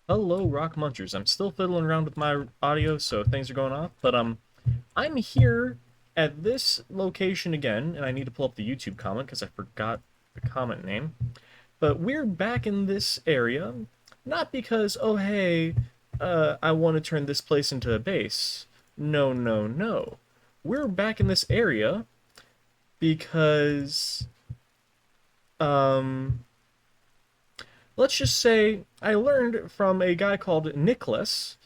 Hello, Rock Munchers. I'm still fiddling around with my audio, so things are going off. But I'm here at this location again, and I need to pull up the YouTube comment because I forgot the comment name. But we're back in this area, not because hey, I want to turn this place into a base. No, no, no. We're back in this area because um let's just say I learned from a guy called Nicholas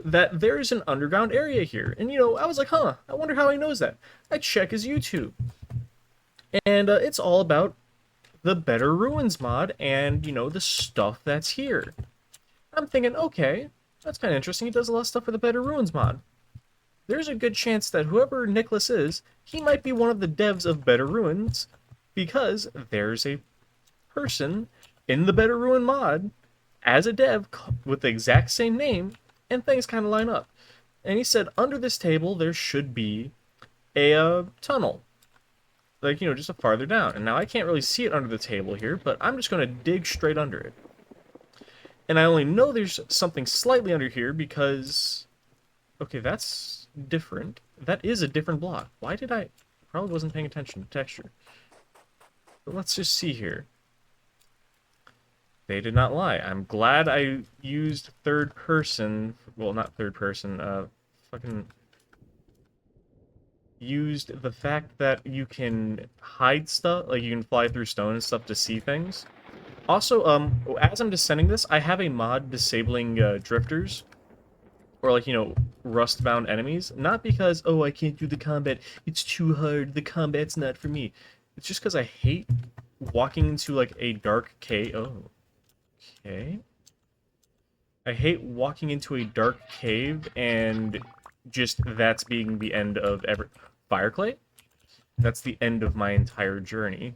that there's an underground area here. And, I was like, I wonder how he knows that. I check his YouTube. And it's all about the Better Ruins mod and, the stuff that's here. I'm thinking, okay, that's kind of interesting. He does a lot of stuff for the Better Ruins mod. There's a good chance that whoever Nicholas is, he might be one of the devs of Better Ruins because there's a person in the Better Ruin mod as a dev with the exact same name, and things kind of line up. And he said under this table there should be a tunnel, like just a farther down. And now I can't really see it under the table here, but I'm just gonna dig straight under it. And I only know there's something slightly under here because, okay, that's different. That is a different block. Why did I? Probably wasn't paying attention to texture. But let's just see here. They did not lie. I'm glad I used third person. Well, not third person. Fucking used the fact that you can hide stuff, like you can fly through stone and stuff to see things. Also, as I'm descending this, I have a mod disabling drifters or rust-bound enemies. Not because I can't do the combat. It's too hard. The combat's not for me. It's just because I hate walking into like a dark cave. Oh. Okay. I hate walking into a dark cave and just that's being the end of every Fireclay? That's the end of my entire journey.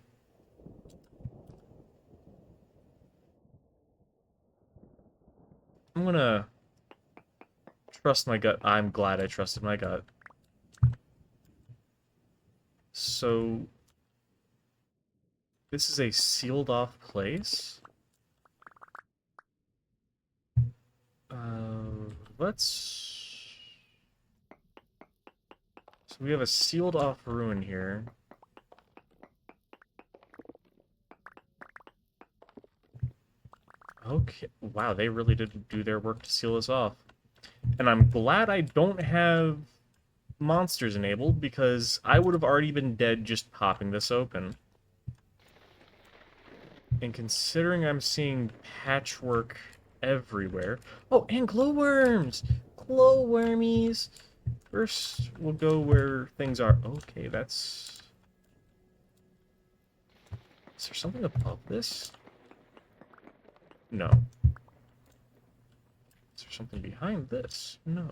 I'm gonna trust my gut. I'm glad I trusted my gut. So this is a sealed off place. Let's... So we have a sealed off ruin here. Okay, wow, they really did do their work to seal this off. And I'm glad I don't have monsters enabled, because I would have already been dead just popping this open. And considering I'm seeing patchwork everywhere... Oh, and glowworms! Glowwormies! First, we'll go where things are. Okay, that's... Is there something above this? No. Is there something behind this? No.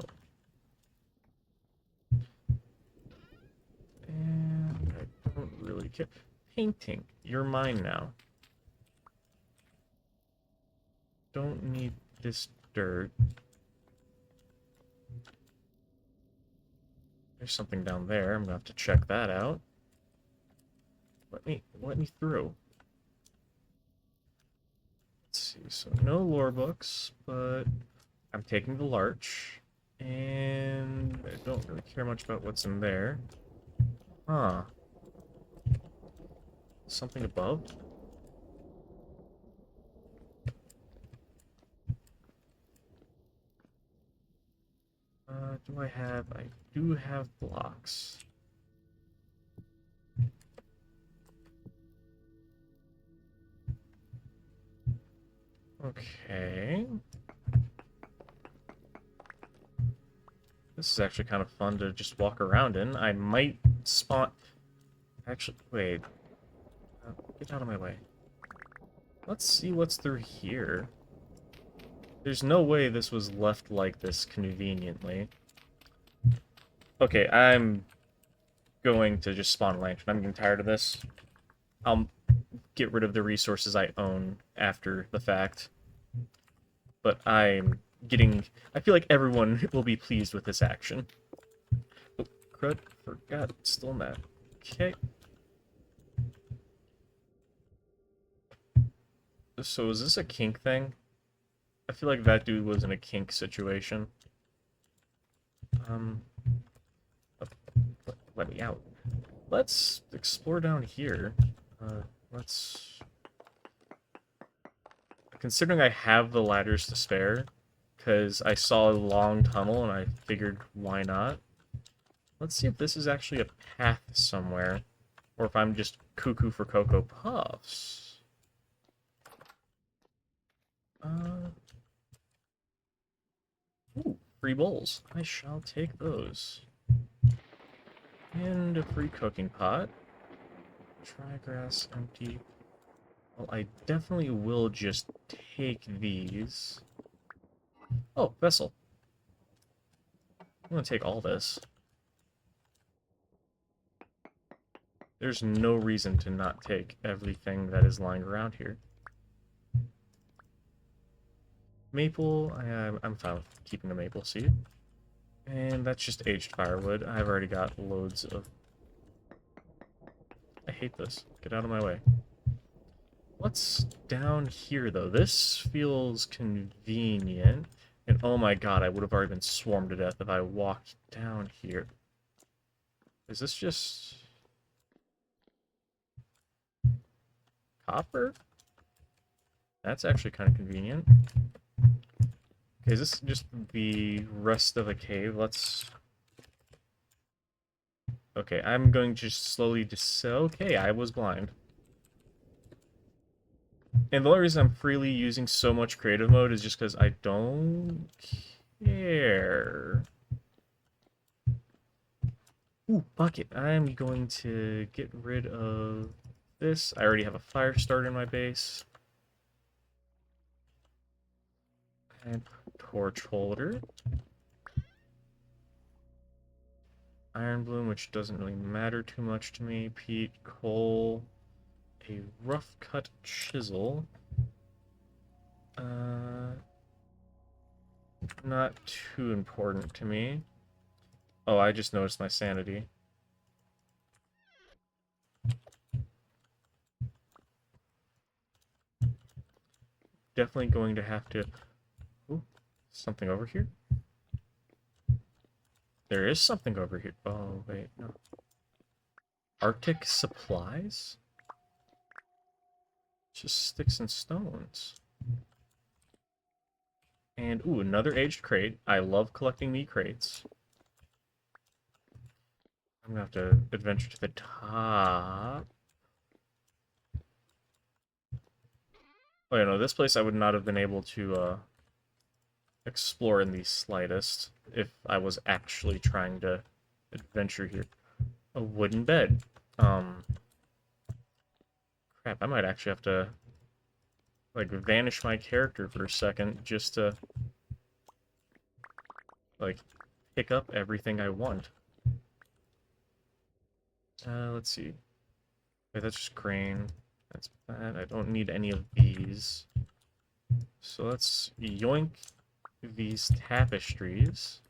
And I don't really care. Painting. You're mine now. Don't need this dirt. There's something down there. I'm gonna have to check that out. Let me through. Let's see. So no lore books, but I'm taking the larch, and I don't really care much about what's in there. Huh. Something above? Do I have... I do have blocks. Okay. This is actually kind of fun to just walk around in. I might spawn... Actually, wait. Get out of my way. Let's see what's through here. There's no way this was left like this conveniently. Okay, I'm going to just spawn a lantern. I'm getting tired of this. I'll get rid of the resources I own after the fact. But I'm getting... I feel like everyone will be pleased with this action. Oh, crud. Forgot. Still mad. Okay. So is this a kink thing? I feel like that dude was in a kink situation. Um, let me out. Let's explore down here. Let's... Considering I have the ladders to spare, because I saw a long tunnel and I figured why not. Let's see if this is actually a path somewhere, or if I'm just cuckoo for Cocoa Puffs. Ooh, free bowls. I shall take those. And a free cooking pot. Try grass empty. Well, I definitely will just take these. Oh, vessel. I'm gonna take all this. There's no reason to not take everything that is lying around here. Maple, I'm fine with keeping a maple seed. And that's just aged firewood. I've already got loads of... I hate this. Get out of my way. What's down here, though? This feels convenient. And oh my god, I would have already been swarmed to death if I walked down here. Is this just... copper? That's actually kind of convenient. Okay, is this just the rest of a cave? Let's... Okay, I'm going to slowly okay, I was blind. And the only reason I'm freely using so much creative mode is just because I don't care. Ooh, bucket. I'm going to get rid of this. I already have a fire starter in my base. And torch holder. Iron bloom, which doesn't really matter too much to me. Peat, coal, a rough cut chisel. Not too important to me. Oh, I just noticed my sanity. Definitely going to have to... Ooh, something over here? There is something over here. Oh, wait, no. Arctic supplies? Just sticks and stones. And, ooh, another aged crate. I love collecting meat crates. I'm gonna have to adventure to the top. Oh, yeah, no, this place I would not have been able to, explore in the slightest if I was actually trying to adventure here. A wooden bed. Crap, I might actually have to, like, vanish my character for a second just to, like, pick up everything I want. Let's see. Wait, that's just grain. That's bad. I don't need any of these. So let's yoink these tapestries.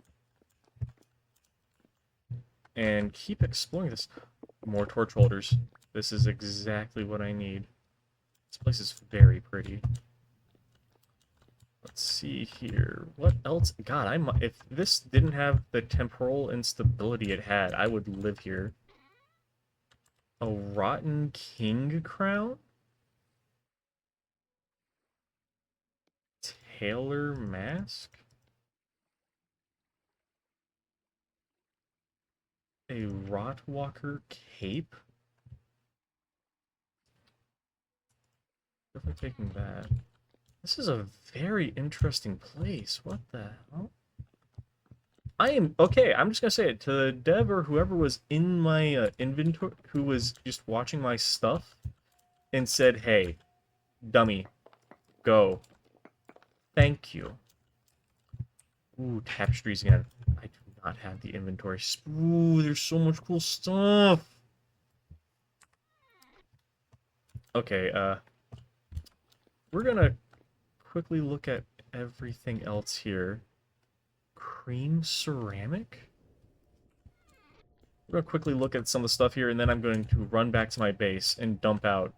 And keep exploring this. More torch holders. This is exactly what I need. This place is very pretty. Let's see here. What else? God, if this didn't have the temporal instability it had, I would live here. A rotten king crown? Tailor mask? A Rotwalker cape? Definitely taking that. This is a very interesting place. What the hell? Okay, I'm just gonna say it. To the dev or whoever was in my inventory, who was just watching my stuff, and said, hey, dummy, go. Thank you. Ooh, tapestries again. I do not have the inventory. Ooh, there's so much cool stuff. Okay, we're gonna quickly look at everything else here. Cream ceramic? We're gonna quickly look at some of the stuff here, and then I'm going to run back to my base and dump out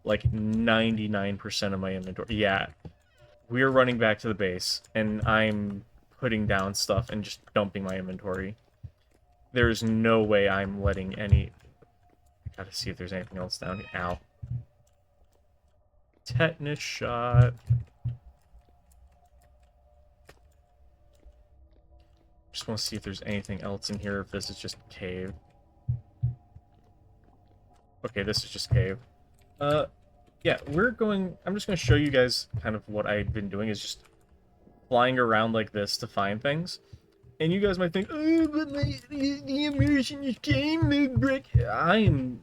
like 99% of my inventory. Yeah. we're running back to the base, and I'm putting down stuff and just dumping my inventory. There's no way I'm letting any... I gotta see if there's anything else down here. Ow. Tetanus shot. Just want to see if there's anything else in here, if this is just cave. Okay, this is just cave. Yeah, I'm just going to show you guys kind of what I've been doing, is just flying around like this to find things. And you guys might think, oh, but the immersion is game mode brick. I am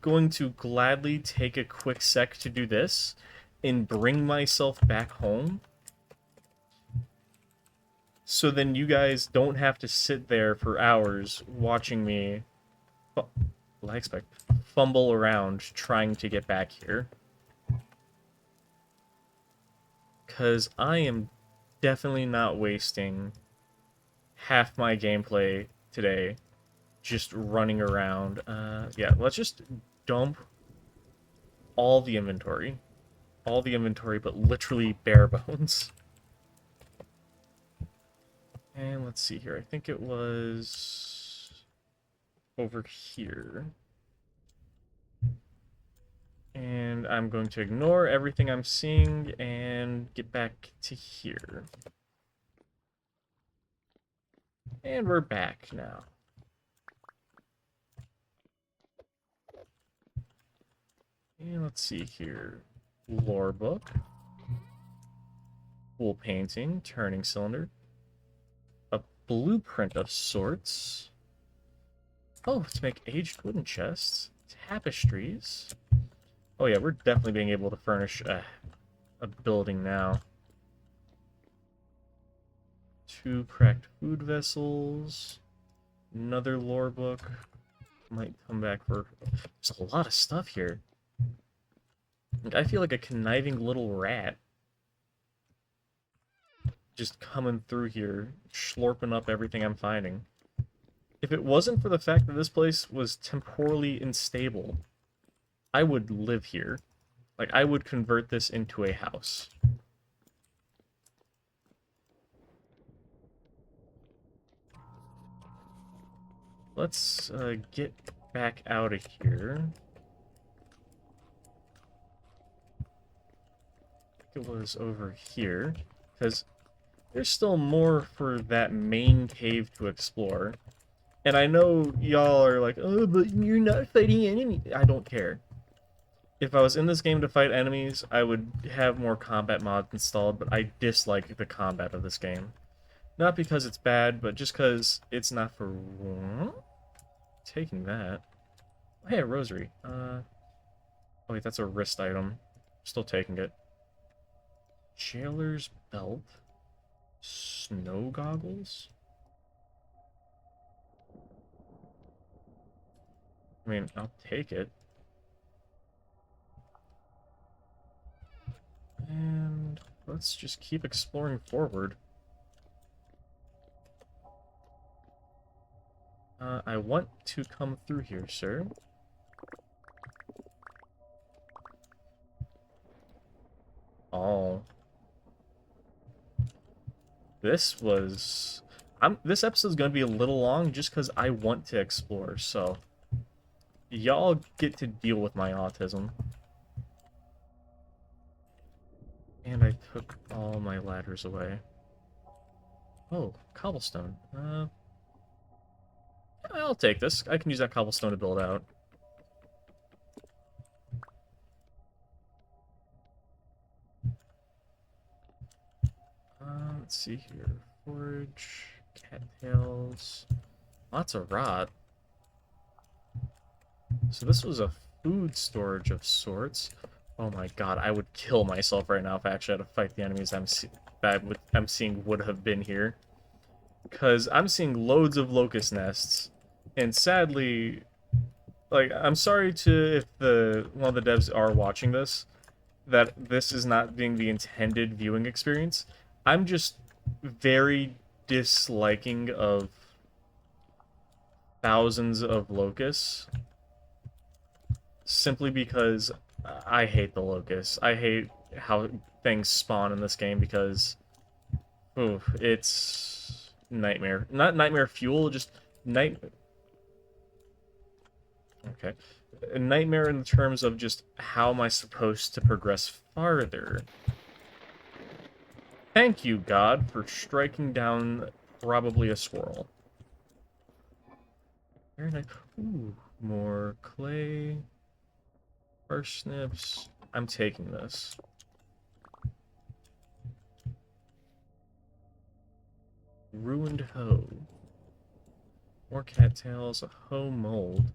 going to gladly take a quick sec to do this and bring myself back home. So then you guys don't have to sit there for hours watching me, well, I expect, fumble around trying to get back here. Because I am definitely not wasting half my gameplay today just running around. Yeah, let's just dump all the inventory. All the inventory, but literally bare bones. And let's see here. I think it was over here. And I'm going to ignore everything I'm seeing and get back to here. And we're back now. And let's see here. Lore book. Wool painting. Turning cylinder. A blueprint of sorts. Oh, to make aged wooden chests. Tapestries. Oh yeah, we're definitely being able to furnish a building now. 2 cracked food vessels. Another lore book. Might come back for... There's a lot of stuff here. I feel like a conniving little rat. Just coming through here, slurping up everything I'm finding. If it wasn't for the fact that this place was temporally unstable, I would live here. Like, I would convert this into a house. Let's get back out of here. I think it was over here, because there's still more for that main cave to explore. And I know y'all are like, oh, but you're not fighting enemies. I don't care. If I was in this game to fight enemies, I would have more combat mods installed, but I dislike the combat of this game. Not because it's bad, but just because it's not for... Taking that. Hey, a rosary. Oh wait, that's a wrist item. Still taking it. Jailer's belt. Snow goggles? I mean, I'll take it. And let's just keep exploring forward. I want to come through here, sir. Oh. This was... this episode's gonna be a little long just because I want to explore, so... Y'all get to deal with my autism. And I took all my ladders away. Oh, cobblestone. I'll take this. I can use that cobblestone to build out. Let's see here. Forage, cattails, lots of rot. So this was a food storage of sorts. Oh my god, I would kill myself right now if I actually had to fight the enemies I'm seeing would have been here. Because I'm seeing loads of locust nests. And sadly, like, I'm sorry to if one of the devs are watching this, that this is not being the intended viewing experience. I'm just very disliking of thousands of locusts. Simply because I hate the locusts. I hate how things spawn in this game because, ooh, it's nightmare. Not nightmare fuel, just night. Okay, a nightmare in terms of just how am I supposed to progress farther? Thank you, God, for striking down probably a squirrel. Very nice. Ooh, more clay. Parsnips. I'm taking this. Ruined hoe. More cattails. A hoe mold.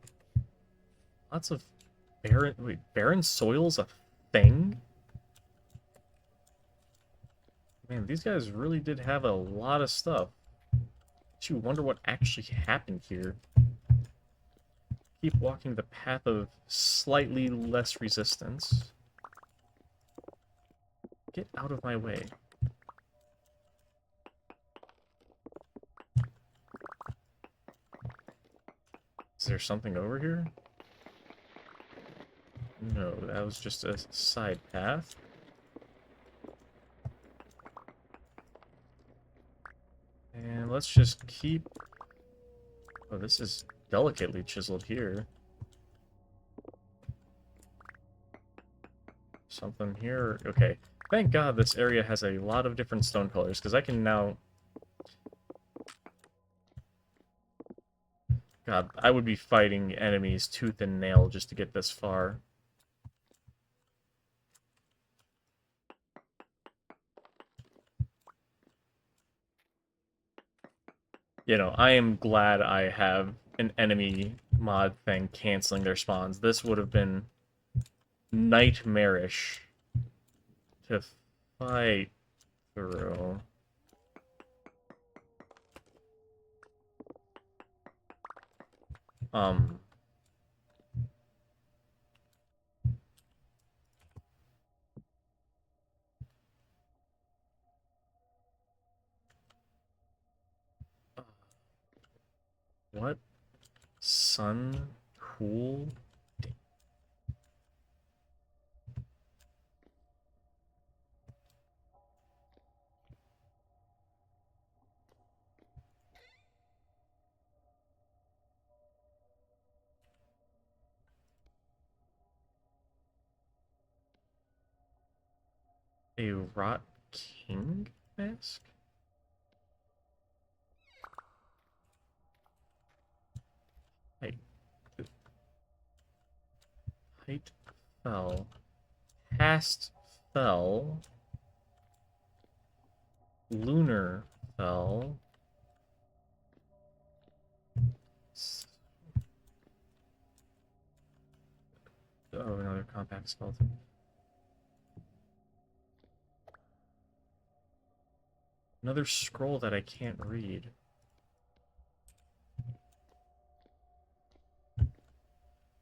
Lots of barren... Wait, barren soil's a thing? Man, these guys really did have a lot of stuff. Makes you wonder what actually happened here. Keep walking the path of slightly less resistance. Get out of my way. Is there something over here? No, that was just a side path. And let's just keep... Oh, this is delicately chiseled here. Something here. Okay. Thank God this area has a lot of different stone colors, because I can now... God, I would be fighting enemies tooth and nail just to get this far. You know, I am glad I have an enemy mod thing canceling their spawns. This would have been nightmarish to fight through. What? Sun? Cool? A Rot King mask? Height. Height fell. Past fell. Lunar fell. Oh, another compact skeleton. Another scroll that I can't read.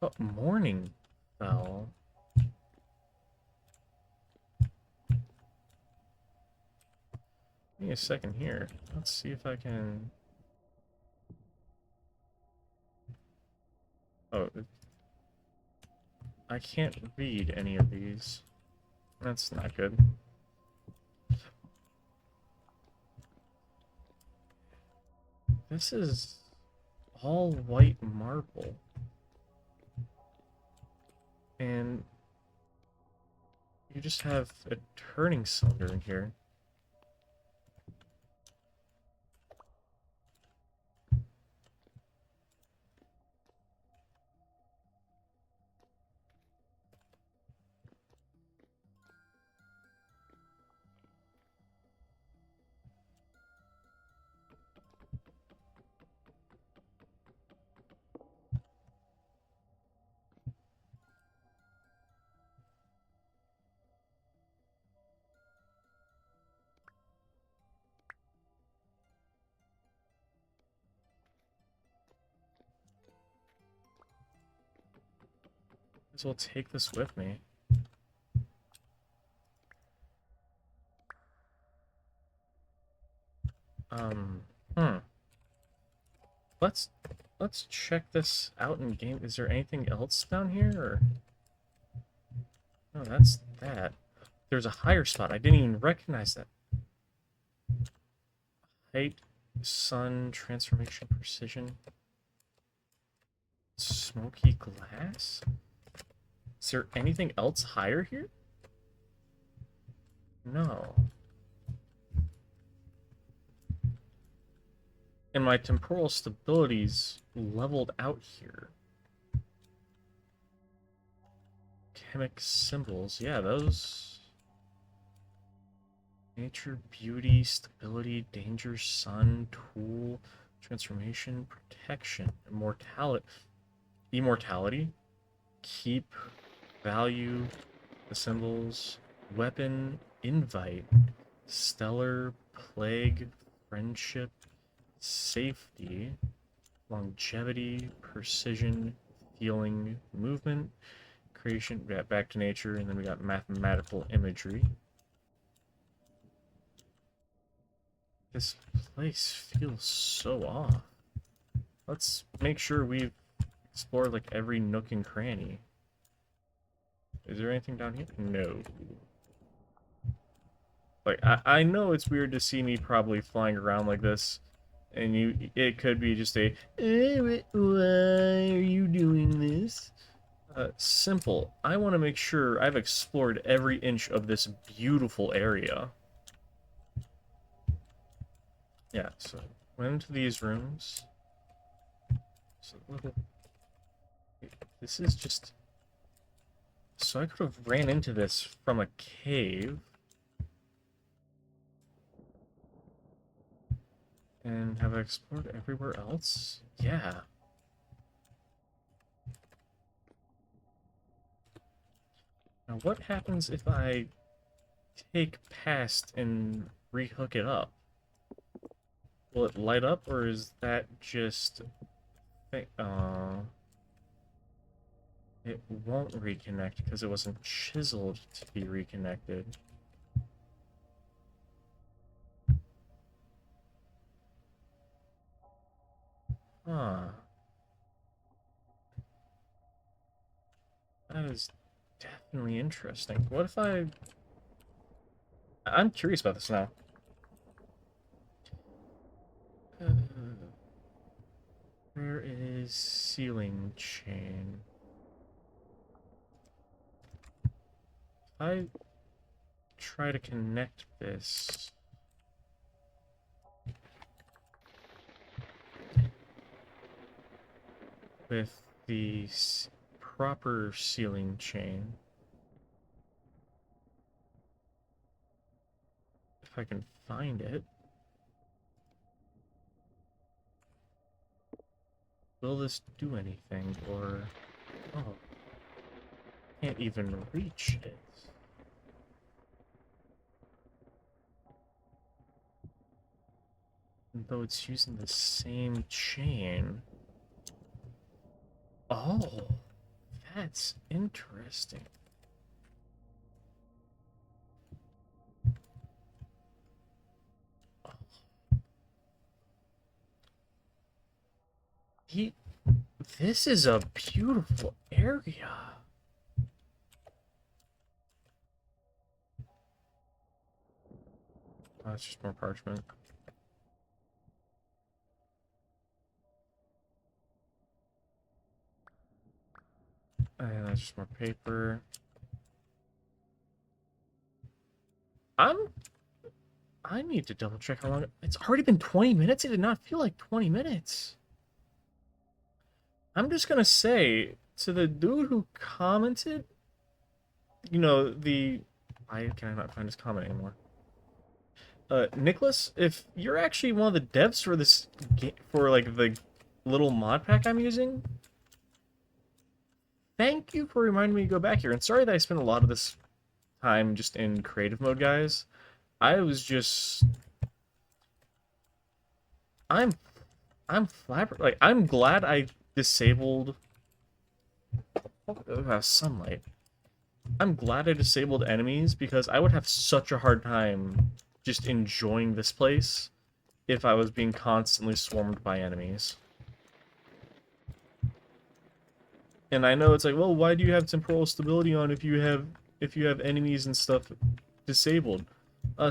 Oh, morning fell. Give me a second here. Let's see if I can... Oh, I can't read any of these. That's not good. This is all white marble. And you just have a turning cylinder in here. Might as well take this with me. Hmm. Let's check this out in game. Is there anything else down here, or... Oh, that's that. There's a higher spot. I didn't even recognize that. Height, sun, transformation, precision. Smoky glass? Is there anything else higher here? No. And my temporal stability's leveled out here. Chemic symbols. Yeah, those... Nature, beauty, stability, danger, sun, tool, transformation, protection, immortality, keep, value, the symbols, weapon, invite, stellar, plague, friendship, safety, longevity, precision, feeling, movement, creation, back to nature, and then we got mathematical imagery. This place feels so off. Let's make sure we've explored like every nook and cranny. Is there anything down here? No. Like, I know it's weird to see me probably flying around like this, and it could be just a, why are you doing this? Simple. I want to make sure I've explored every inch of this beautiful area. Yeah, so went into these rooms. So this is just... So I could have ran into this from a cave. And have I explored everywhere else? Yeah. Now what happens if I take past and rehook it up? Will it light up, or is that just... It won't reconnect because it wasn't chiseled to be reconnected. Huh. That is definitely interesting. What if I'm curious about this now. Where is ceiling chain? If I try to connect this... with the proper ceiling chain... If I can find it... Will this do anything, or... Oh. Can't even reach it. Though it's using the same chain. Oh. That's interesting. This is a beautiful area. Oh, it's just more parchment. And that's just more paper. I need to double check how long. It's already been 20 minutes? It did not feel like 20 minutes. I'm just gonna say, to the dude who commented, you know, why can I not find his comment anymore? Nicholas, if you're actually one of the devs for this game, for like the little mod pack I'm using, thank you for reminding me to go back here. And sorry that I spent a lot of this time just in creative mode, guys. I was just... I'm flabbergasted. Like, I'm glad I disabled... sunlight. I'm glad I disabled enemies, because I would have such a hard time just enjoying this place if I was being constantly swarmed by enemies. And I know it's like, well, why do you have temporal stability on if you have if you have enemies and stuff disabled.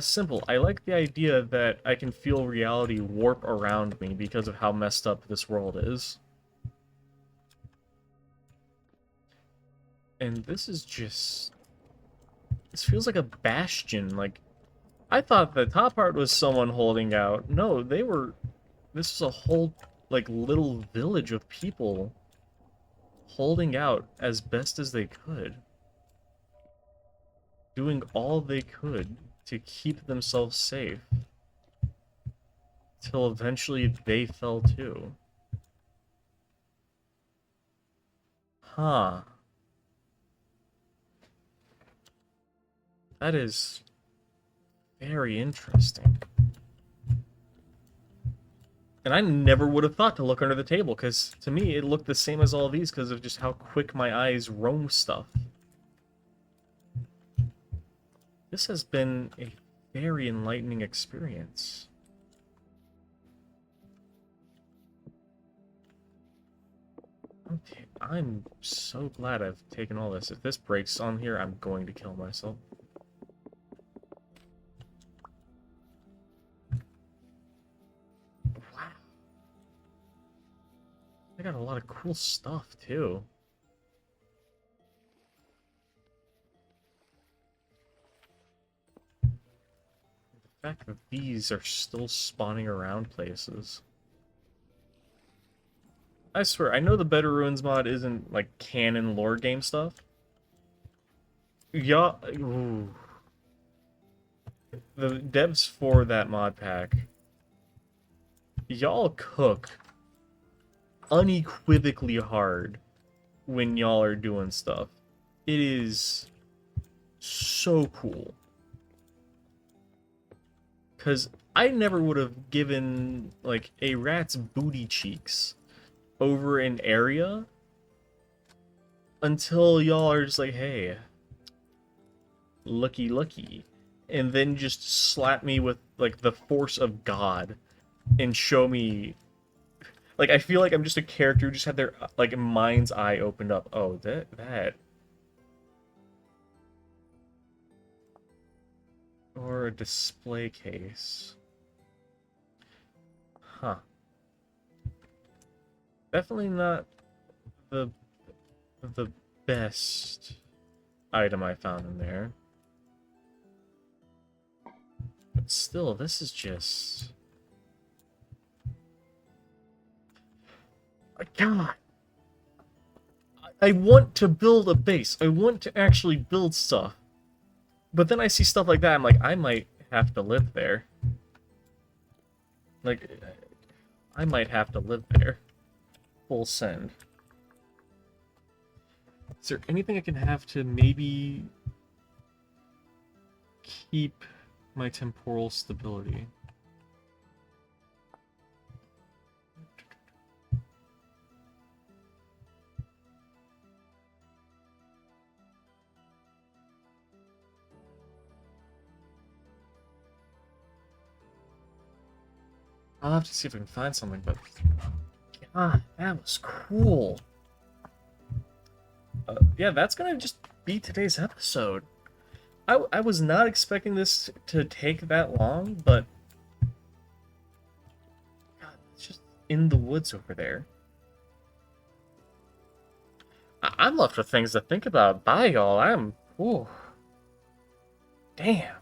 Simple. I like the idea that I can feel reality warp around me because of how messed up this world is. And this is just... This feels like a bastion. Like, I thought the top part was someone holding out. No, they were... This was a whole, like, little village of people holding out as best as they could. Doing all they could to keep themselves safe. Till eventually they fell too. Huh. That is very interesting. And I never would have thought to look under the table, because to me it looked the same as all these because of just how quick my eyes roam stuff. This has been a very enlightening experience. Okay, I'm so glad I've taken all this. If this breaks on here, I'm going to kill myself. Wow. I got a lot of cool stuff, too. The fact that these are still spawning around places. I swear, I know the Better Ruins mod isn't, like, canon lore game stuff. Yeah, ooh. The devs for that mod pack, y'all cook unequivocally hard when y'all are doing stuff. It is so cool. Because I never would have given, like, a rat's booty cheeks over an area until y'all are just like, hey, looky, and then just slap me with, like, the force of God and show me, like, I feel like I'm just a character who just had their, like, mind's eye opened up. Oh, that. Or a display case. Huh. Definitely not the best item I found in there. But still, this is just... God! I want to build a base. I want to actually build stuff. But then I see stuff like that, I'm like, I might have to live there. Like, I might have to live there. Full send. Is there anything I can have to maybe keep my temporal stability? I'll have to see if I can find something, but... God, that was cool. Yeah, that's gonna just be today's episode. I was not expecting this to take that long, but... God, it's just in the woods over there. I'm left with things to think about. Bye, y'all. Ooh. Damn.